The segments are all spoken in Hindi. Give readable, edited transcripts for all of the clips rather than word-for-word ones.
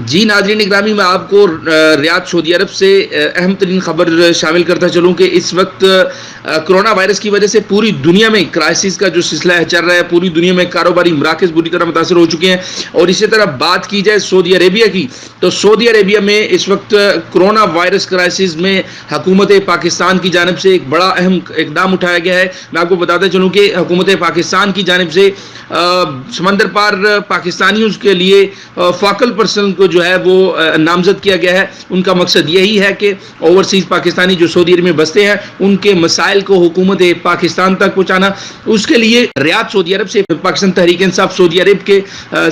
जी नाज़रीन इकरामी, मैं आपको रियाद सऊदी अरब से अहम तरीन खबर शामिल करता चलूँ कि इस वक्त कोरोना वायरस की वजह से पूरी दुनिया में क्राइसिस का जो सिलसिला है चल रहा है। पूरी दुनिया में कारोबारी मराकज़ बुरी तरह मुतासर हो चुके हैं। और इसी तरह बात की जाए सऊदी अरेबिया की, तो सऊदी अरेबिया में इस वक्त कोरोना वायरस क्राइसिस में हुकूमत पाकिस्तान की जानिब से एक बड़ा अहम इकदाम उठाया गया है। मैं आपको बताता चलूँ कि हुकूमत पाकिस्तान की जानिब से समंदर पार पाकिस्तानियों के लिए फोकल पर्सन को जो है वो नामजद किया गया है। उनका मकसद यही है कि ओवरसीज़ पाकिस्तानी जो सऊदी अरब में बसते हैं उनके मसाइल को हुकूमत पाकिस्तान तक पहुँचाना। उसके लिए रियाद सऊदी अरब से पाकिस्तान तहरीक इंसाफ सऊदी अरब के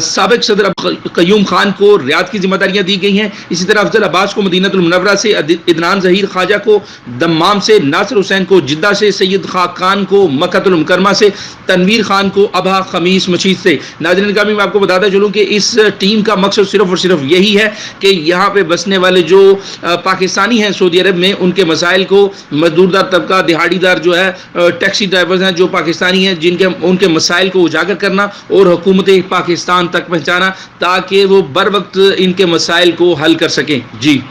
साबिक सदर क़य्यूम खान को रियाद की जिम्मेदारियाँ दी गई हैं। इसी तरह अफजल अब्बास को मदीनतुल मुनव्वरा से, इदनान ज़हीर ख्वाजा को दम्माम से, नासिर हुसैन को जिद्दा से, सैयद खाकान को मक्कातुल मुकर्रमा से, तनवीर खान को अबहा खमीस मशीद से। नाज़रीन ग्रामी, मैं आपको बताता चलूँ कि इस टीम का मकसद सिर्फ और सिर्फ यही है कि यहाँ पे बसने वाले जो पाकिस्तानी हैं सऊदी अरब में, उनके मसाइल को मजदूरदार तबका, दिहाड़ीदार जो है, टैक्सी ड्राइवर्स हैं जो पाकिस्तानी हैं, जिनके उनके मसाइल को उजागर करना और हुकूमत पाकिस्तान तक पहुँचाना ताकि वो बर वक्त इनके मसाइल को हल कर सकें। जी।